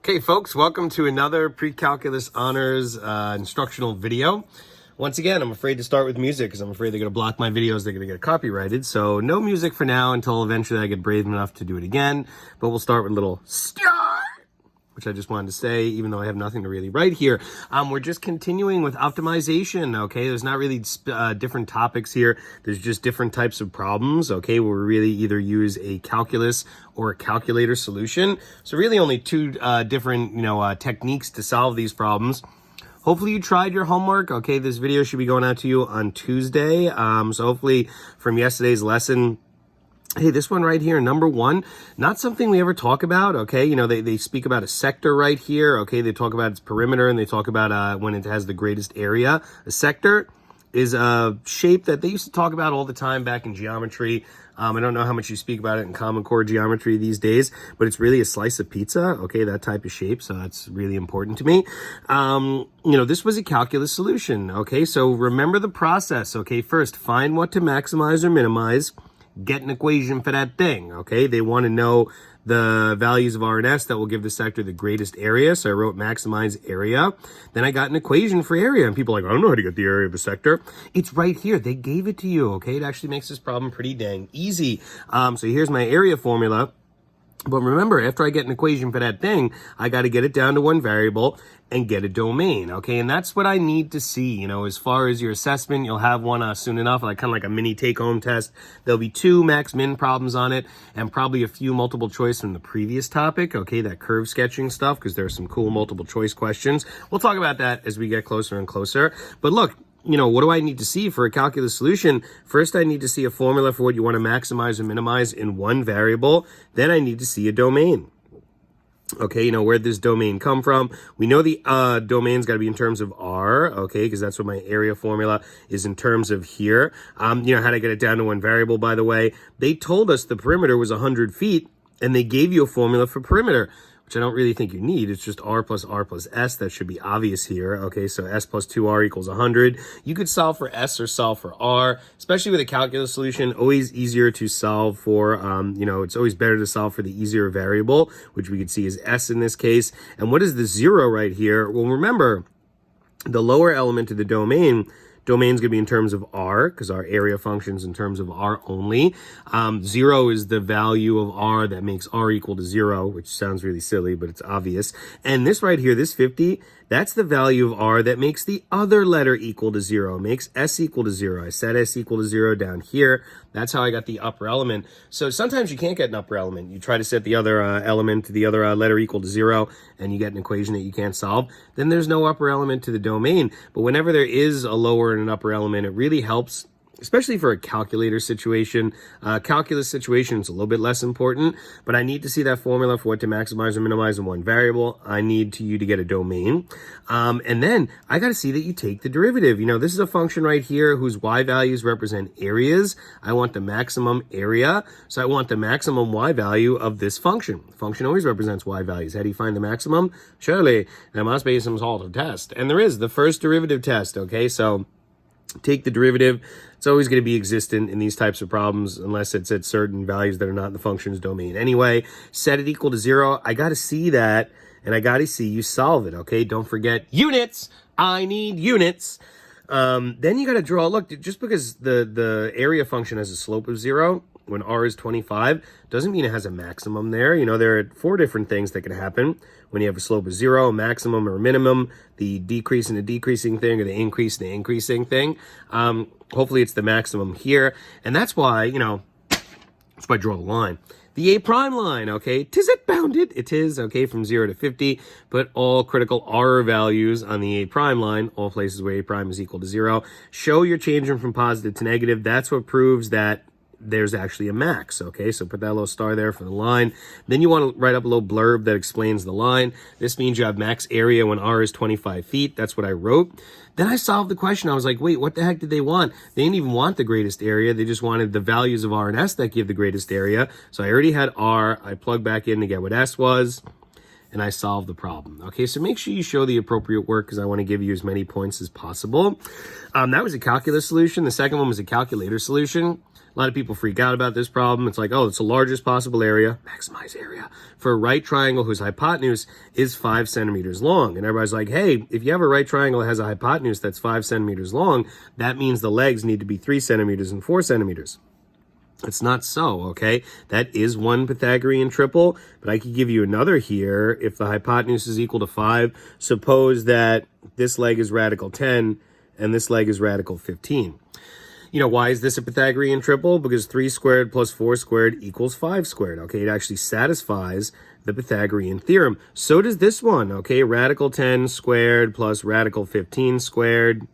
Okay, folks, welcome to another Pre-Calculus Honors instructional video. Once again, I'm afraid to start with music because I'm afraid they're going to block my videos. They're going to get copyrighted. So no music for now until eventually I get brave enough to do it again. But we'll start with a little start, which I just wanted to say, even though I have nothing to really write here. We're just continuing with optimization, okay? There's not really different topics here. There's just different types of problems, okay? Where we really either use a calculus or a calculator solution. So really only two different, techniques to solve these problems. Hopefully you tried your homework, okay? This video should be going out to you on Tuesday. So hopefully from yesterday's lesson, hey, this one right here, number one, not something we ever talk about, okay? They speak about a sector right here, okay? They talk about its perimeter, and they talk about when it has the greatest area. A sector is a shape that they used to talk about all the time back in geometry. I don't know how much you speak about it in Common Core geometry these days, but it's really a slice of pizza, okay? That type of shape, so that's really important to me. This was a calculus solution, okay? So remember the process, okay? First, find what to maximize or minimize. Get an equation for that thing, okay? They want to know the values of R and S that will give the sector the greatest area. So I wrote maximize area. Then I got an equation for area. And people are like, I don't know how to get the area of a sector. It's right here. They gave it to you, okay? It actually makes this problem pretty dang easy. So here's my area formula. But remember, after I get an equation for that thing, I got to get it down to one variable and get a domain, okay? And that's what I need to see, as far as your assessment. You'll have one soon enough, kind of like a mini take-home test. There'll be 2 max-min problems on it and probably a few multiple choice from the previous topic, okay, that curve sketching stuff, because there's some cool multiple choice questions. We'll talk about that as we get closer and closer. But look, what do I need to see for a calculus solution? First, I need to see a formula for what you want to maximize or minimize in one variable. Then I need to see a domain. Okay, where'd this domain come from? We know the domain's got to be in terms of R, okay, because that's what my area formula is in terms of here. How to get it down to one variable, by the way. They told us the perimeter was 100 feet, and they gave you a formula for perimeter, which I don't really think you need. It's just R plus S. That should be obvious here. Okay, so S plus 2R equals 100. You could solve for S or solve for R, especially with a calculus solution. Always easier to solve for, it's always better to solve for the easier variable, which we could see is S in this case. And what is the 0 right here? Well, remember, the lower element of the domain's going to be in terms of R, because our area functions in terms of R only. 0 is the value of R that makes R equal to 0, which sounds really silly, but it's obvious. And this right here, this 50, that's the value of R that makes the other letter equal to 0, makes S equal to 0. I set S equal to 0 down here. That's how I got the upper element. So sometimes you can't get an upper element. You try to set the other element to the other letter equal to 0, and you get an equation that you can't solve. Then there's no upper element to the domain. But whenever there is a lower and an upper element, it really helps, especially for a calculator situation. Calculus situation is a little bit less important, but I need to see that formula for what to maximize or minimize in one variable. I need you to get a domain. And then I got to see that you take the derivative. This is a function right here whose y values represent areas. I want the maximum area, so I want the maximum y value of this function. The function always represents y values. How do you find the maximum? Surely there must be some sort of test. And there is the first derivative test, okay? So take the derivative. It's always going to be existent in these types of problems unless it's at certain values that are not in the function's domain. Anyway, set it equal to 0. I got to see that, and I got to see you solve it, okay? Don't forget units. I need units. Then you got to draw. Look, just because the area function has a slope of 0 when R is 25 doesn't mean it has a maximum there. There are 4 different things that can happen when you have a slope of 0, a maximum or a minimum, the decrease and the decreasing thing, or the increase and the increasing thing. Hopefully it's the maximum here. And that's why, that's why I draw the line. The A prime line, okay, 'tis it bounded. It is, okay, from 0 to 50. Put all critical R values on the A prime line, all places where A prime is equal to 0. Show you're changing from positive to negative. That's what proves that there's actually a max, okay? So put that little star there for the line. Then you want to write up a little blurb that explains the line. This means you have max area when R is 25 feet. That's what I wrote. Then I solved the question. I was like, wait, what the heck did they want? They didn't even want the greatest area. They just wanted the values of R and S that give the greatest area. So I already had R. I plugged back in to get what S was, and I solved the problem. Okay, so make sure you show the appropriate work because I want to give you as many points as possible. That was a calculus solution. The second one was a calculator solution. A lot of people freak out about this problem. It's like, oh, it's the largest possible area, maximize area, for a right triangle whose hypotenuse is 5 centimeters long. And everybody's like, hey, if you have a right triangle that has a hypotenuse that's 5 centimeters long, that means the legs need to be 3 centimeters and 4 centimeters. It's not so, okay? That is one Pythagorean triple, but I could give you another here. If the hypotenuse is equal to 5, suppose that this leg is radical 10 and this leg is radical 15. You know, why is this a Pythagorean triple? Because 3 squared plus 4 squared equals 5 squared, okay? It actually satisfies the Pythagorean theorem. So does this one, okay? Radical 10 squared plus radical 15 squared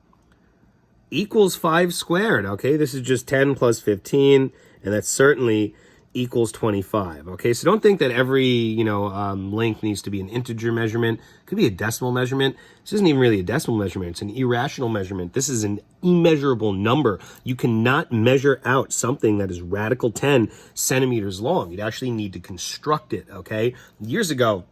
equals 5 squared, okay? This is just 10 plus 15, and that certainly equals 25, okay? So don't think that every, length needs to be an integer measurement. It could be a decimal measurement. This isn't even really a decimal measurement. It's an irrational measurement. This is an immeasurable number. You cannot measure out something that is radical 10 centimeters long. You'd actually need to construct it, okay? Years ago,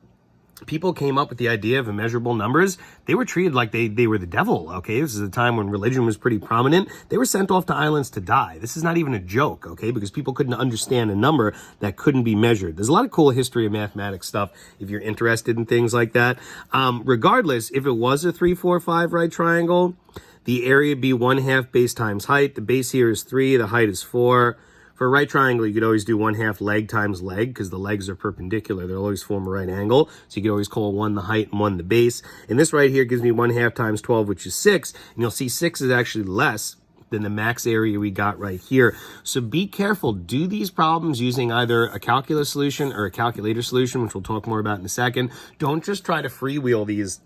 people came up with the idea of immeasurable numbers. They were treated like they were the devil, okay? This is a time when religion was pretty prominent. They were sent off to islands to die. This is not even a joke, okay? Because people couldn't understand a number that couldn't be measured. There's a lot of cool history of mathematics stuff if you're interested in things like that. Regardless, if it was a 3, 4, 5 right triangle, the area would be 1/2 base times height. The base here is 3, the height is 4. For a right triangle, you could always do 1/2 leg times leg because the legs are perpendicular. They'll always form a right angle. So you could always call 1 the height and 1 the base. And this right here gives me 1/2 times 12, which is 6. And you'll see 6 is actually less than the max area we got right here. So be careful. Do these problems using either a calculus solution or a calculator solution, which we'll talk more about in a second. Don't just try to freewheel these.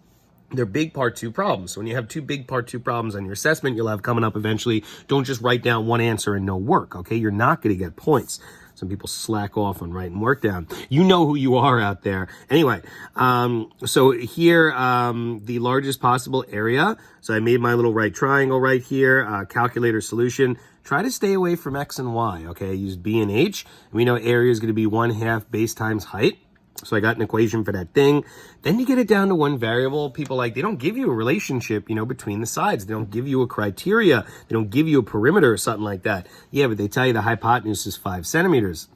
They're big part 2 problems. So when you have 2 big part 2 problems on your assessment you'll have coming up eventually, don't just write down one answer and no work, okay? You're not going to get points. Some people slack off on writing work down. You know who you are out there. Anyway, so here, the largest possible area. So I made my little right triangle right here, calculator solution. Try to stay away from X and Y, okay? Use B and H. And we know area is going to be 1/2 base times height. So I got an equation for that thing. Then you get it down to one variable. People they don't give you a relationship, between the sides. They don't give you a criteria. They don't give you a perimeter or something like that. Yeah, but they tell you the hypotenuse is 5 centimeters.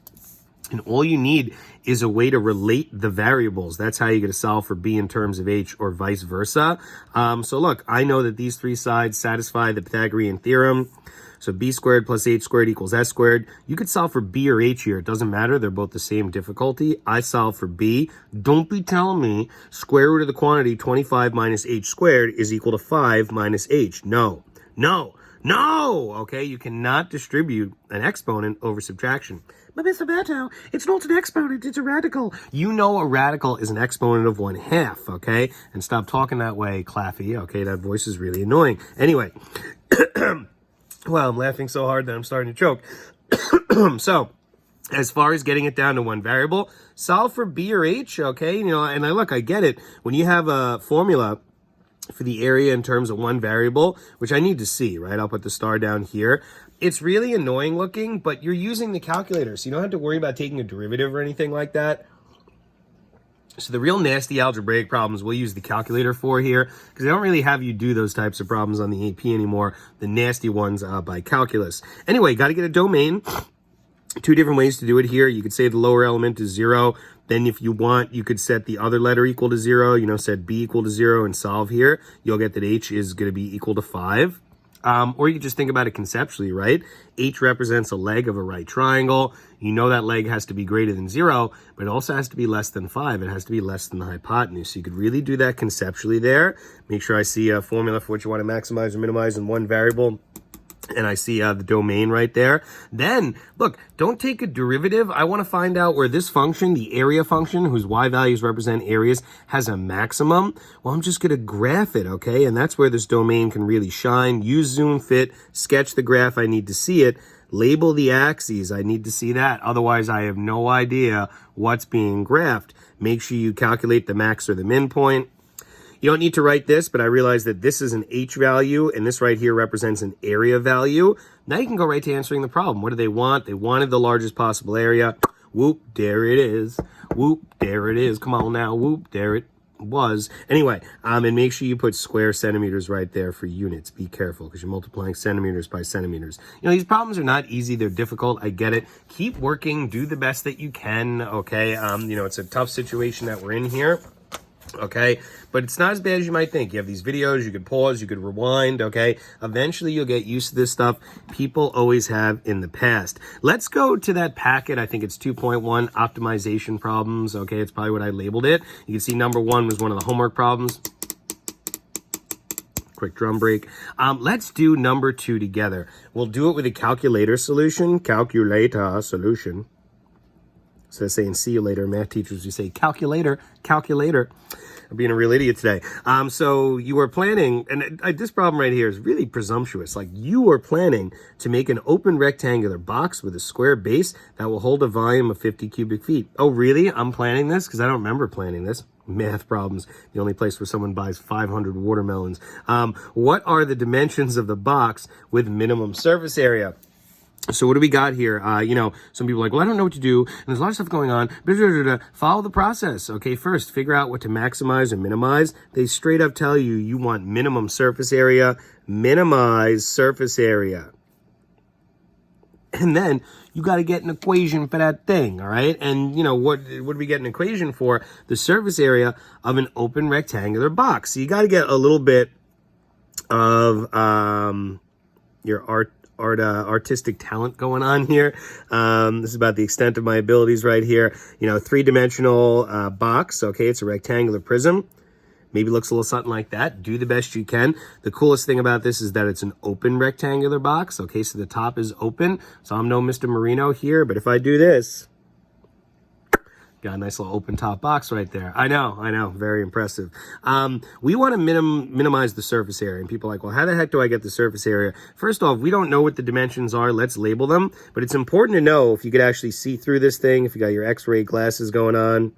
And all you need is a way to relate the variables. That's how you're going to solve for B in terms of H or vice versa. So look, I know that these 3 sides satisfy the Pythagorean theorem. So B squared plus H squared equals S squared. You could solve for B or H here. It doesn't matter. They're both the same difficulty. I solve for B. Don't be telling me square root of the quantity 25 minus H squared is equal to 5 minus H. No, no, no. Okay, you cannot distribute an exponent over subtraction. But Mr. Beto, it's not an exponent, it's a radical. You know a radical is an exponent of 1/2, okay? And stop talking that way, Claffy, okay? That voice is really annoying. Anyway, well, I'm laughing so hard that I'm starting to choke. So, as far as getting it down to one variable, solve for B or H, okay? And I get it. When you have a formula for the area in terms of one variable, which I need to see, right? I'll put the star down here. It's really annoying looking, but you're using the calculator, so you don't have to worry about taking a derivative or anything like that. So the real nasty algebraic problems we'll use the calculator for here, because they don't really have you do those types of problems on the AP anymore. The nasty ones by calculus. Anyway, got to get a domain. 2 different ways to do it here. You could say the lower element is 0. Then if you want, you could set the other letter equal to 0. Set B equal to 0 and solve here. You'll get that H is going to be equal to 5. Or you could just think about it conceptually, right? H represents a leg of a right triangle. You know that leg has to be greater than 0, but it also has to be less than 5. It has to be less than the hypotenuse. So you could really do that conceptually there. Make sure I see a formula for what you want to maximize or minimize in one variable. And I see the domain right there. Then, look, don't take a derivative. I want to find out where this function, the area function, whose y values represent areas, has a maximum. Well, I'm just going to graph it, okay? And that's where this domain can really shine. Use zoom fit, sketch the graph. I need to see it. Label the axes. I need to see that. Otherwise, I have no idea what's being graphed. Make sure you calculate the max or the min point. You don't need to write this, but I realize that this is an H value, and this right here represents an area value. Now you can go right to answering the problem. What do they want? They wanted the largest possible area. Whoop, there it is. Whoop, there it is. Come on now. Whoop, there it was. Anyway, and make sure you put square centimeters right there for units. Be careful because you're multiplying centimeters by centimeters. You know, these problems are not easy. They're difficult. I get it. Keep working. Do the best that you can, okay? You know, it's a tough situation that we're in here. Okay, but it's not as bad as you might think. You have these videos, you could pause, you could rewind, okay? Eventually you'll get used to this stuff. People always have in the past. Let's go to that packet. I think it's 2.1 optimization problems, okay? It's probably what I labeled it. You can see number 1 was one of the homework problems. Quick drum break. Let's do number 2 together. We'll do it with a calculator solution. Calculator solution. So saying see you later, math teachers, we say calculator, calculator. I'm being a real idiot today. So you were planning, and this problem right here is really presumptuous. Like you were planning to make an open rectangular box with a square base that will hold a volume of 50 cubic feet. Oh, really? I'm planning this? Because I don't remember planning this. Math problems, the only place where someone buys 500 watermelons. What are the dimensions of the box with minimum surface area? So what do we got here? You know, some people are like, well, I don't know what to do, and there's a lot of stuff going on. Follow the process. Okay, first, figure out what to maximize or minimize. They straight up tell you you want minimum surface area, minimize surface area. And then you got to get an equation for that thing, all right? And, you know, what do we get an equation for? The surface area of an open rectangular box. So you got to get a little bit of your artistic talent going on here. This is about the extent of my abilities right here. You know, 3-dimensional box. Okay, it's a rectangular prism. Maybe looks a little something like that. Do the best you can. The coolest thing about this is that it's an open rectangular box. Okay, so the top is open. So I'm no Mr. Marino here, but if I do this, got a nice little open top box right there. I know, very impressive. We want to minimize the surface area. And people are like, well, how the heck do I get the surface area? First off, we don't know what the dimensions are. Let's label them. But it's important to know if you could actually see through this thing, if you got your x-ray glasses going on.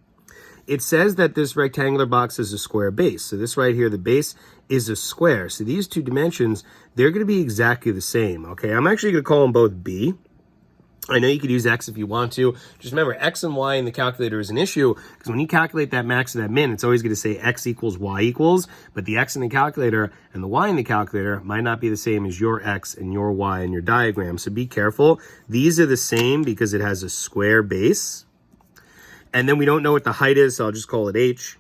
It says that this rectangular box is a square base. So this right here, the base is a square. So these two dimensions, they're going to be exactly the same. Okay, I'm actually going to call them both B. I know you could use X if you want to. Just remember, X and Y in the calculator is an issue because when you calculate that max and that min, it's always going to say X equals Y equals, but the X in the calculator and the Y in the calculator might not be the same as your X and your Y in your diagram. So be careful. These are the same because it has a square base. And then we don't know what the height is, so I'll just call it H.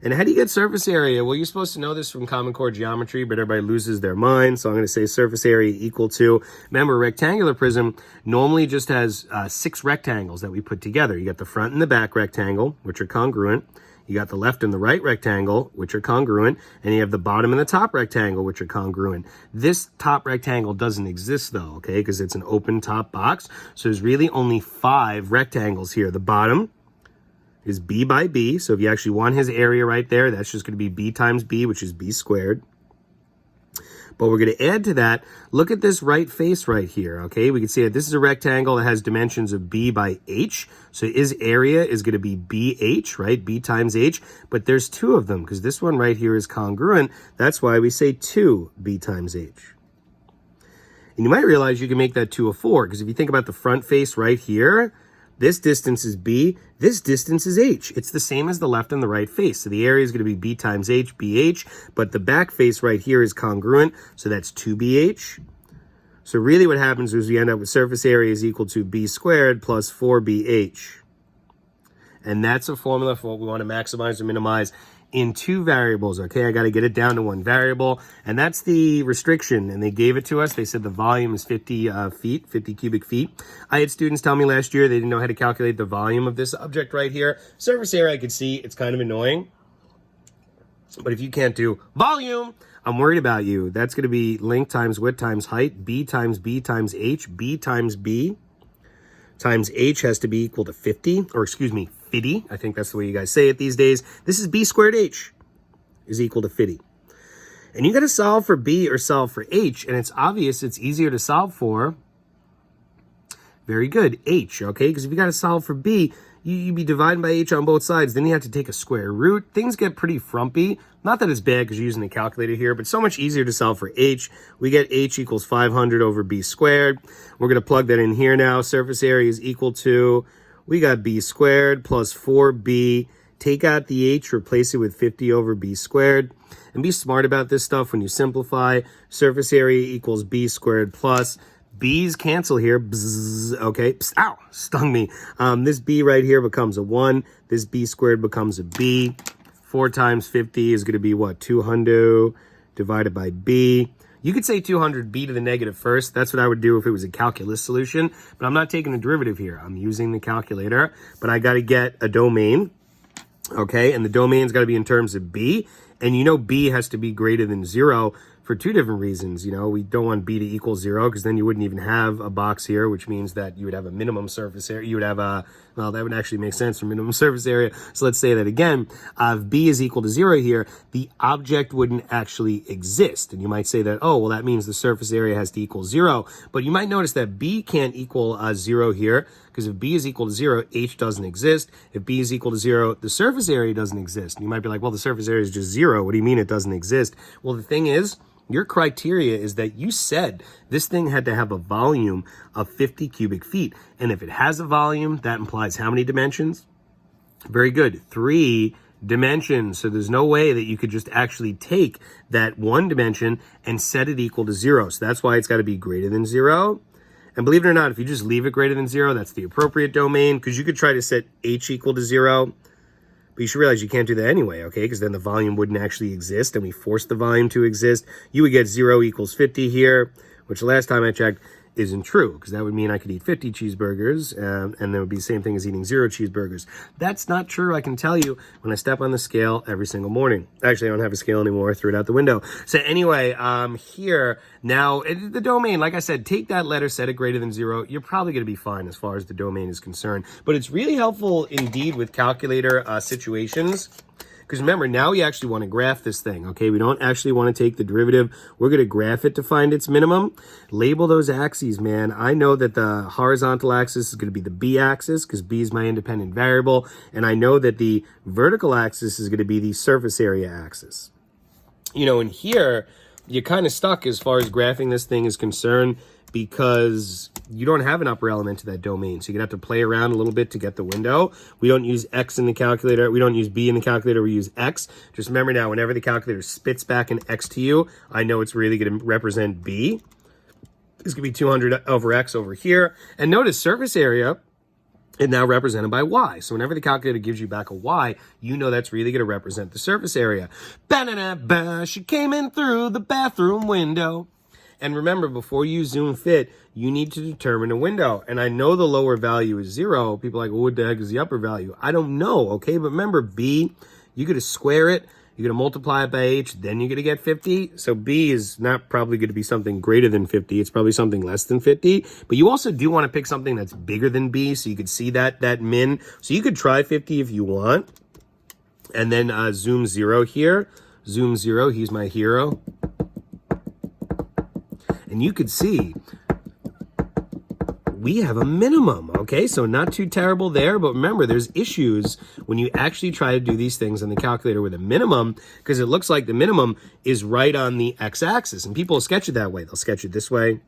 And how do you get surface area? Well, you're supposed to know this from Common Core geometry, but everybody loses their mind. So I'm going to say surface area equal to, remember, a rectangular prism normally just has 6 rectangles that we put together. You got the front and the back rectangle, which are congruent. You got the left and the right rectangle, which are congruent. And you have the bottom and the top rectangle, which are congruent. This top rectangle doesn't exist, though, okay, because it's an open top box. So there's really only 5 rectangles here. The bottom is B by B. So if you actually want his area right there, that's just going to be B times B, which is B squared. But we're going to add to that, look at this right face right here, okay? We can see that this is a rectangle that has dimensions of B by H. So his area is going to be BH, right? B times H. But there's 2 of them because this one right here is congruent. That's why we say 2B times H. And you might realize you can make that 2 a 4 because if you think about the front face right here, this distance is B, this distance is H. It's the same as the left and the right face. So the area is going to be B times H, BH, but the back face right here is congruent, so that's 2BH. So really what happens is we end up with surface area is equal to B squared plus 4BH. And that's a formula for what we want to maximize or minimize in 2 variables, okay? I got to get it down to 1 variable, and that's the restriction, and they gave it to us. They said the volume is 50 feet, 50 cubic feet. I had students tell me last year they didn't know how to calculate the volume of this object right here. Surface area I could see, it's kind of annoying, but if you can't do volume, I'm worried about you. That's going to be length times width times height, B times H, B times B times H has to be equal to 50, or excuse me, 50. I think that's the way you guys say it these days. This is B squared H is equal to 50. And you got to solve for B or solve for H, and it's obvious it's easier to solve for, very good, H, okay? Because if you got to solve for B, you'd be dividing by H on both sides. Then you have to take a square root. Things get pretty frumpy. Not that it's bad because you're using a calculator here, but so much easier to solve for H. We get H equals 500 over B squared. We're going to plug that in here now. Surface area is equal to, we got B squared plus 4B take out the h, replace it with 50 over b squared. And be smart about this stuff when you simplify. Surface area equals b squared plus b's cancel here. Bzz, okay. Psst, ow, stung me. This b right here becomes a 1. This b squared becomes a b. 4 times 50 is going to be what? 200 divided by b. You could say 200b to the negative first. That's what I would do if it was a calculus solution. But I'm not taking a derivative here. I'm using the calculator. But I got to get a domain. Okay, and the domain's got to be in terms of b. And you know b has to be greater than 0 for 2 different reasons. You know, we don't want b to equal 0 because then you wouldn't even have a box here, which means that you would have a minimum surface area. You would have a, well, that would actually make sense for minimum surface area. So let's say that again. If b is equal to 0 here, the object wouldn't actually exist. And you might say that, oh, well, that means the surface area has to equal 0. But you might notice that b can't equal 0 here, because if b is equal to 0, h doesn't exist. If b is equal to 0, the surface area doesn't exist. And you might be like, well, the surface area is just 0. What do you mean it doesn't exist? Well, the thing is, your criteria is that you said this thing had to have a volume of 50 cubic feet. And if it has a volume, that implies how many dimensions? Very good. 3 dimensions. So there's no way that you could just actually take that 1 dimension and set it equal to 0. So that's why it's got to be greater than 0. And believe it or not, if you just leave it greater than 0, that's the appropriate domain, because you could try to set h equal to 0. But you should realize you can't do that anyway, okay? Because then the volume wouldn't actually exist, and we force the volume to exist. You would get 0 equals 50 here, which the last time I checked isn't true, because that would mean I could eat 50 cheeseburgers, and that would be the same thing as eating 0 cheeseburgers. That's not true, I can tell you, when I step on the scale every single morning. Actually, I don't have a scale anymore. I threw it out the window. So anyway, here, now, the domain, like I said, take that letter, set it greater than 0. You're probably going to be fine as far as the domain is concerned. But it's really helpful, indeed, with calculator situations. Because remember, now we actually want to graph this thing, okay? We don't actually want to take the derivative. We're going to graph it to find its minimum. Label those axes, man. I know that the horizontal axis is going to be the b axis because b is my independent variable. And I know that the vertical axis is going to be the surface area axis. You know, and here, you're kind of stuck as far as graphing this thing is concerned, because you don't have an upper element to that domain. So you're going to have to play around a little bit to get the window. We don't use x in the calculator. We don't use b in the calculator. We use x. Just remember now, whenever the calculator spits back an x to you, I know it's really going to represent b. This could be 200 over x over here. And notice surface area is now represented by y. So whenever the calculator gives you back a y, you know that's really going to represent the surface area. Ba-da-da-ba, she came in through the bathroom window. And remember, before you zoom fit, you need to determine a window. And I know the lower value is 0. People are like, well, what the heck is the upper value? I don't know, okay? But remember, b, you're going to square it. You're going to multiply it by h. Then you're going to get 50. So b is not probably going to be something greater than 50. It's probably something less than 50. But you also do want to pick something that's bigger than b, so you could see that min. So you could try 50 if you want. And then zoom 0 here. Zoom 0. He's my hero. And you could see we have a minimum, okay? So not too terrible there, but remember, there's issues when you actually try to do these things on the calculator with a minimum, because it looks like the minimum is right on the x-axis, and people will sketch it that way. They'll sketch it this way,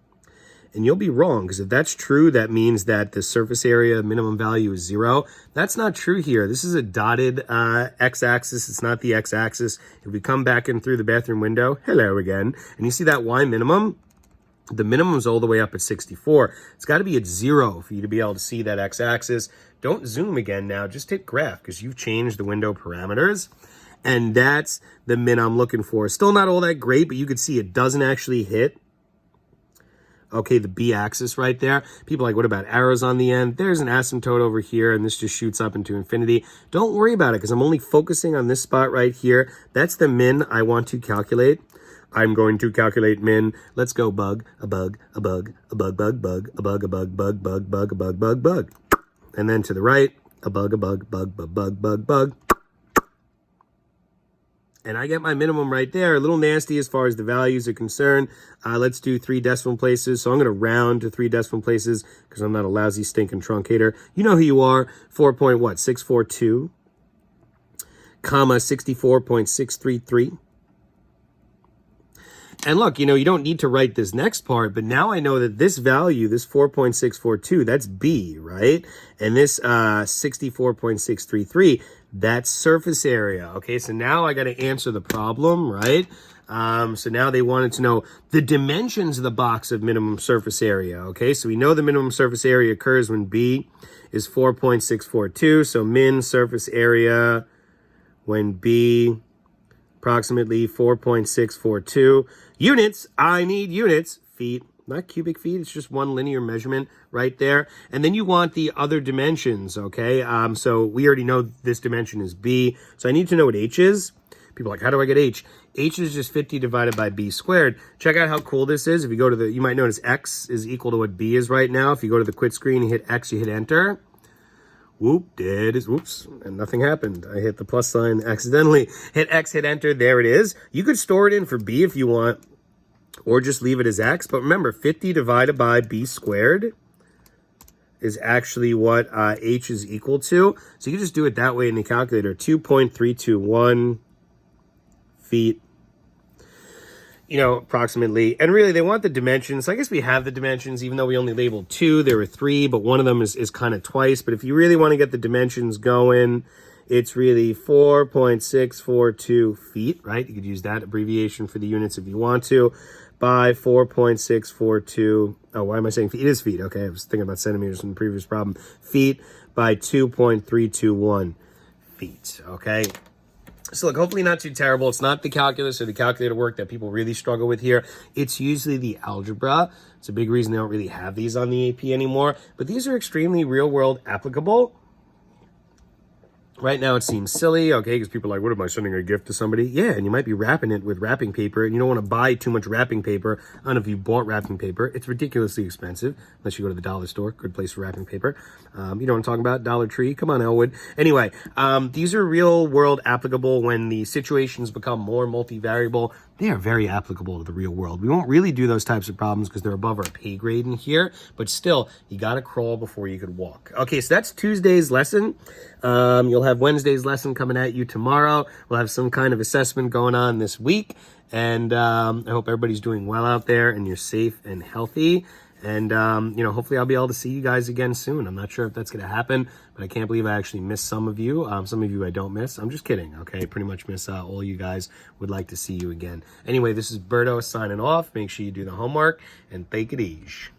and you'll be wrong, because if that's true, that means that the surface area minimum value is 0. That's not true here. This is a dotted x-axis. It's not the x-axis. If we come back in through the bathroom window, hello again, and you see that y minimum, the minimum is all the way up at 64. It's got to be at 0 for you to be able to see that x-axis. Don't zoom again now. Just hit graph, because you've changed the window parameters. And that's the min I'm looking for. Still not all that great, but you can see it doesn't actually hit, okay, the b-axis right there. People are like, what about arrows on the end? There's an asymptote over here, and this just shoots up into infinity. Don't worry about it, because I'm only focusing on this spot right here. That's the min I want to calculate. I'm going to calculate min. Let's go bug, a bug, a bug, a bug, bug, bug, a bug, a bug, bug, bug, bug, a bug, bug, bug. And then to the right, a bug, a bug, bug, bug, bug, bug, bug. And I get my minimum right there. A little nasty as far as the values are concerned. Let's do 3 decimal places. So I'm going to round to 3 decimal places because I'm not a lousy stinking truncator. You know who you are. 4.642, comma 64.633. And look, you know, you don't need to write this next part, but now I know that this value, this 4.642, that's B, right? And this 64.633, That's surface area. Okay, so now I got to answer the problem, right? So now they wanted to know the dimensions of the box of minimum surface area. Okay, so we know the minimum surface area occurs when B is 4.642. So min surface area when B approximately 4.642. Units, I need units, feet, not cubic feet. It's just one linear measurement right there. And then you want the other dimensions, okay? So we already know this dimension is B. So I need to know what H is. People are like, how do I get H? H is just 50 divided by B squared. Check out how cool this is. If you go to you might notice X is equal to what B is right now. If you go to the quit screen, you hit X, you hit enter. Whoop, whoops, and nothing happened. I hit the plus sign accidentally. Hit X, hit enter, there it is. You could store it in for B if you want, or just leave it as X. But remember, 50 divided by B squared is actually what H is equal to. So you can just do it that way in the calculator. 2.321 feet, approximately. And really, they want the dimensions. So I guess we have the dimensions, even though we only labeled 2. There were 3, but one of them is kind of twice. But if you really want to get the dimensions going, it's really 4.642 feet, right? You could use that abbreviation for the units if you want to, by 4.642. Oh, why am I saying feet? It is feet. Okay, I was thinking about centimeters in the previous problem. Feet by 2.321 feet, okay? So look, hopefully not too terrible. It's not the calculus or the calculator work that people really struggle with here. It's usually the algebra. It's a big reason they don't really have these on the AP anymore. But these are extremely real-world applicable. Right now it seems silly, okay, because people are like, what am I sending a gift to somebody? Yeah, and you might be wrapping it with wrapping paper, and you don't want to buy too much wrapping paper. I don't know if you bought wrapping paper. It's ridiculously expensive, unless you go to the dollar store. Good place for wrapping paper. You know what I'm talking about? Dollar Tree. Come on, Elwood. Anyway, these are real-world applicable when the situations become more multivariable. They are very applicable to the real world. We won't really do those types of problems because they're above our pay grade in here, but still, you got to crawl before you could walk. Okay, so that's Tuesday's lesson. You'll have Wednesday's lesson coming at you tomorrow. We'll have some kind of assessment going on this week, and I hope everybody's doing well out there and you're safe and healthy. And, hopefully I'll be able to see you guys again soon. I'm not sure if that's going to happen, but I can't believe I actually missed some of you. Some of you I don't miss. I'm just kidding, okay? Pretty much miss all you guys. Would like to see you again. Anyway, this is Berto signing off. Make sure you do the homework, and take it easy.